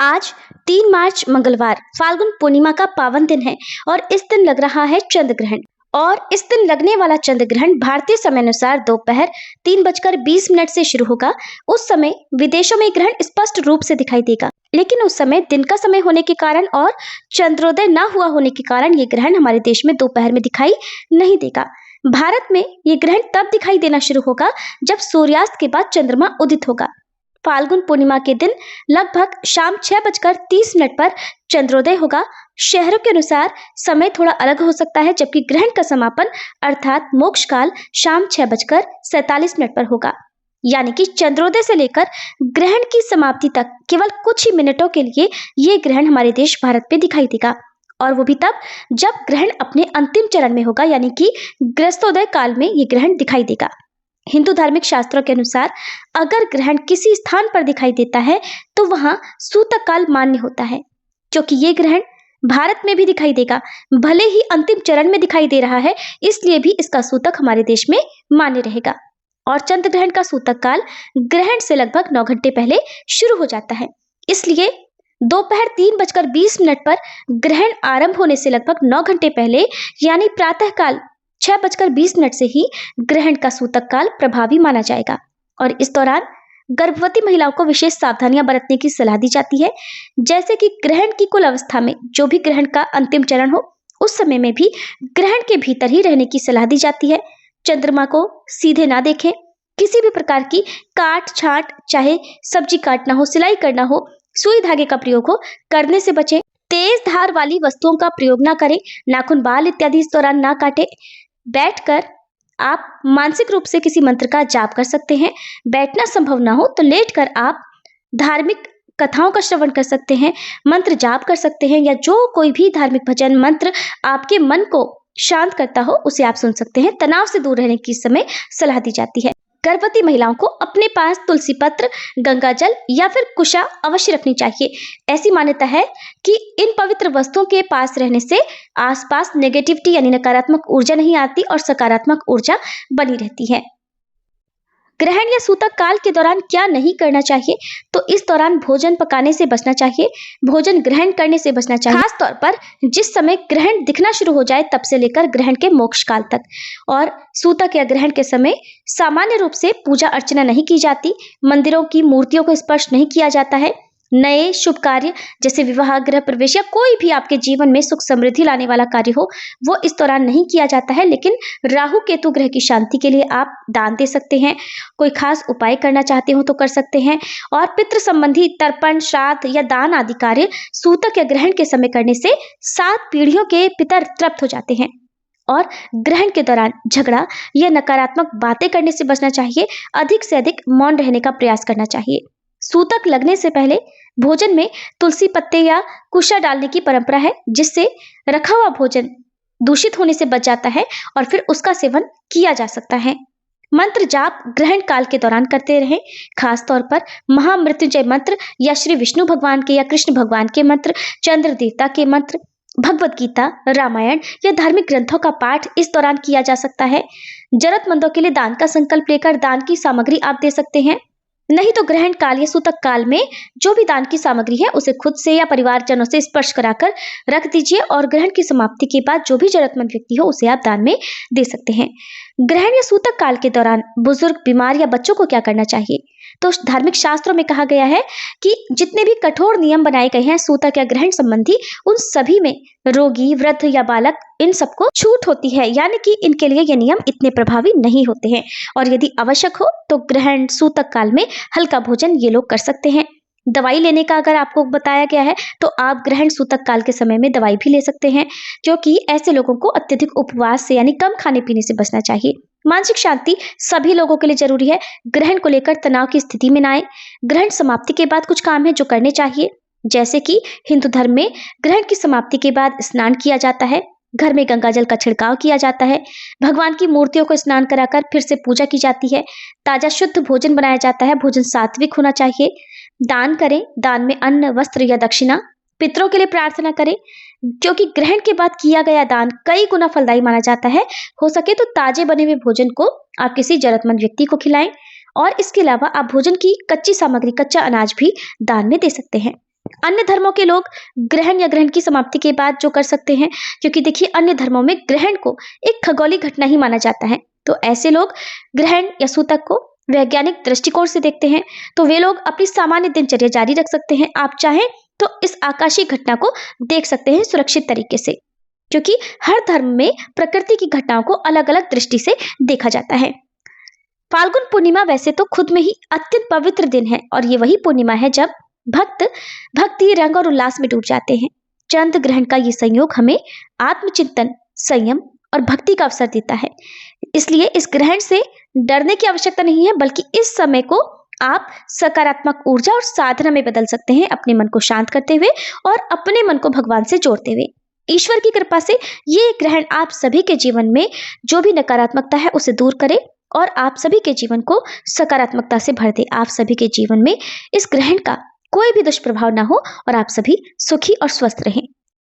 आज 3 मार्च मंगलवार फाल्गुन पूर्णिमा का पावन दिन है और इस दिन लग रहा है चंद्र ग्रहण। और इस दिन लगने वाला चंद्र ग्रहण भारतीय समय अनुसार दोपहर 3:20 से शुरू होगा। उस समय विदेशों में ग्रहण स्पष्ट रूप से दिखाई देगा, लेकिन उस समय दिन का समय होने के कारण और चंद्रोदय न हुआ होने के कारण ये ग्रहण हमारे देश में दोपहर में दिखाई नहीं देगा। भारत में ये ग्रहण तब दिखाई देना शुरू होगा जब सूर्यास्त के बाद चंद्रमा उदित होगा। फाल्गुन पूर्णिमा के दिन लगभग शाम 6:30 पर चंद्रोदय होगा। शहरों के अनुसार समय थोड़ा अलग हो सकता है, जबकि ग्रहण का समापन अर्थात मोक्ष काल शाम 6:47 पर होगा। यानी कि चंद्रोदय से लेकर ग्रहण की समाप्ति तक केवल कुछ ही मिनटों के लिए ये ग्रहण हमारे देश भारत पे दिखाई देगा, और वो भी तब जब ग्रहण अपने अंतिम चरण में होगा, यानी कि ग्रस्तोदय काल में ये ग्रहण दिखाई देगा। हिंदू धार्मिक शास्त्रों के अनुसार अगर ग्रहण किसी स्थान पर दिखाई देता है तो वहां सूतक काल मान्य होता है, क्योंकि ये ग्रहण भारत में भी दिखाई देगा। भले ही अंतिम चरण में दिखाई दे रहा है, इसलिए भी इसका सूतक हमारे देश में मान्य रहेगा। और चंद्र ग्रहण का सूतक काल ग्रहण से लगभग 9 घंटे पहले शुरू हो जाता है, इसलिए दोपहर 3:20 पर ग्रहण आरंभ होने से लगभग 9 घंटे पहले यानी प्रातः काल 6:20 से ही ग्रहण का सूतक काल प्रभावी माना जाएगा। और इस दौरान गर्भवती महिलाओं को विशेष सावधानियां बरतने की सलाह दी जाती है, जैसे कि ग्रहण की कुल अवस्था में जो भी ग्रहण का अंतिम चरण हो उस समय में भी ग्रहण के भीतर ही रहने की सलाह दी जाती है। चंद्रमा को सीधे ना देखें, किसी भी प्रकार की काट छांट, चाहे सब्जी काटना हो, सिलाई करना हो, सुई धागे का प्रयोग हो, करने से बचें। तेज धार वाली वस्तुओं का प्रयोग ना करें, नाखून बाल इत्यादि इस दौरान ना काटें। बैठकर आप मानसिक रूप से किसी मंत्र का जाप कर सकते हैं। बैठना संभव ना हो तो लेटकर आप धार्मिक कथाओं का श्रवण कर सकते हैं, मंत्र जाप कर सकते हैं, या जो कोई भी धार्मिक भजन मंत्र आपके मन को शांत करता हो उसे आप सुन सकते हैं। तनाव से दूर रहने की इस समय सलाह दी जाती है। गर्भवती महिलाओं को अपने पास तुलसी पत्र, गंगा जल या फिर कुशा अवश्य रखनी चाहिए। ऐसी मान्यता है कि इन पवित्र वस्तुओं के पास रहने से आसपास नेगेटिविटी यानी नकारात्मक ऊर्जा नहीं आती और सकारात्मक ऊर्जा बनी रहती है। ग्रहण या सूतक काल के दौरान क्या नहीं करना चाहिए, तो इस दौरान भोजन पकाने से बचना चाहिए, भोजन ग्रहण करने से बचना चाहिए, खास तौर पर जिस समय ग्रहण दिखना शुरू हो जाए तब से लेकर ग्रहण के मोक्ष काल तक। और सूतक या ग्रहण के समय सामान्य रूप से पूजा अर्चना नहीं की जाती, मंदिरों की मूर्तियों को स्पर्श नहीं किया जाता है। नए शुभ कार्य जैसे विवाह, गृह प्रवेश या कोई भी आपके जीवन में सुख समृद्धि लाने वाला कार्य हो वो इस दौरान नहीं किया जाता है। लेकिन राहु केतु ग्रह की शांति के लिए आप दान दे सकते हैं, कोई खास उपाय करना चाहते हो तो कर सकते हैं। और पितृ संबंधी तर्पण, श्राद्ध या दान आदि कार्य सूतक या ग्रहण के समय करने से 7 पीढ़ियों के पितर तृप्त हो जाते हैं। और ग्रहण के दौरान झगड़ा या नकारात्मक बातें करने से बचना चाहिए, अधिक से अधिक मौन रहने का प्रयास करना चाहिए। सूतक लगने से पहले भोजन में तुलसी पत्ते या कुशा डालने की परंपरा है, जिससे रखा हुआ भोजन दूषित होने से बच जाता है और फिर उसका सेवन किया जा सकता है। मंत्र जाप ग्रहण काल के दौरान करते रहें, खास तौर पर महामृत्युंजय मंत्र या श्री विष्णु भगवान के या कृष्ण भगवान के मंत्र, चंद्र देवता के मंत्र, भगवत गीता, रामायण या धार्मिक ग्रंथों का पाठ इस दौरान किया जा सकता है। जरूरतमंदों के लिए दान का संकल्प लेकर दान की सामग्री आप दे सकते हैं। नहीं तो ग्रहण काल या सूतक काल में जो भी दान की सामग्री है उसे खुद से या परिवारजनों से स्पर्श कराकर रख दीजिए, और ग्रहण की समाप्ति के बाद जो भी जरूरतमंद व्यक्ति हो उसे आप दान में दे सकते हैं। ग्रहण या सूतक काल के दौरान बुजुर्ग, बीमार या बच्चों को क्या करना चाहिए, तो धार्मिक शास्त्रों में कहा गया है कि जितने भी कठोर नियम बनाए गए हैं सूतक या ग्रहण संबंधी, उन सभी में रोगी, वृद्ध या बालक इन सबको छूट होती है, यानी कि इनके लिए ये नियम इतने प्रभावी नहीं होते हैं। और यदि आवश्यक हो तो ग्रहण सूतक काल में हल्का भोजन ये लोग कर सकते हैं। दवाई लेने का अगर आपको बताया गया है तो आप ग्रहण सूतक काल के समय में दवाई भी ले सकते हैं, क्योंकि ऐसे लोगों को अत्यधिक उपवास से यानी कम खाने पीने से बचना चाहिए। मानसिक शांति सभी लोगों के लिए जरूरी है। ग्रहण को लेकर तनाव की स्थिति में ना आए। ग्रहण समाप्ति के बाद कुछ काम है जो करने चाहिए, जैसे कि हिंदू धर्म में ग्रहण की समाप्ति के बाद स्नान किया जाता है, घर में गंगा जल का छिड़काव किया जाता है, भगवान की मूर्तियों को स्नान कराकर फिर से पूजा की जाती है, ताजा शुद्ध भोजन बनाया जाता है, भोजन सात्विक होना चाहिए, दान करें, दान में अन्न, वस्त्र या दक्षिणा, पितरों के लिए प्रार्थना करें, क्योंकि ग्रहण के बाद किया गया दान कई गुना फलदायी माना जाता है। हो सके तो ताजे बने हुए भोजन को आप किसी जरूरतमंद व्यक्ति को खिलाएं, और इसके अलावा आप भोजन की कच्ची सामग्री, कच्चा अनाज भी दान में दे सकते हैं। अन्य धर्मों के लोग ग्रहण या ग्रहण की समाप्ति के बाद जो कर सकते हैं, क्योंकि देखिए अन्य धर्मों में ग्रहण को एक खगोलीय घटना ही माना जाता है, तो ऐसे लोग ग्रहण या सूतक को वैज्ञानिक दृष्टिकोण से देखते हैं, तो वे लोग अपनी सामान्य दिनचर्या जारी रख सकते हैं। आप चाहें तो इस आकाशीय घटना को देख सकते हैं सुरक्षित तरीके से, क्योंकि हर धर्म में प्रकृति की घटनाओं को अलग अलग दृष्टि से देखा जाता है। फाल्गुन पूर्णिमा वैसे तो खुद में ही अत्यंत पवित्र दिन है, और ये वही पूर्णिमा है जब भक्त भक्ति, रंग और उल्लास में डूब जाते हैं। चंद्र ग्रहण का ये संयोग हमें आत्मचिंतन, संयम और भक्ति का अवसर देता है। इसलिए इस ग्रहण से डरने की आवश्यकता नहीं है, बल्कि इस समय को आप सकारात्मक ऊर्जा और साधना में बदल सकते हैं, अपने मन को शांत करते हुए और अपने मन को भगवान से जोड़ते हुए। ईश्वर की कृपा से ये ग्रहण आप सभी के जीवन में जो भी नकारात्मकता है उसे दूर करे और आप सभी के जीवन को सकारात्मकता से भर दे। आप सभी के जीवन में इस ग्रहण का कोई भी दुष्प्रभाव ना हो और आप सभी सुखी और स्वस्थ रहें।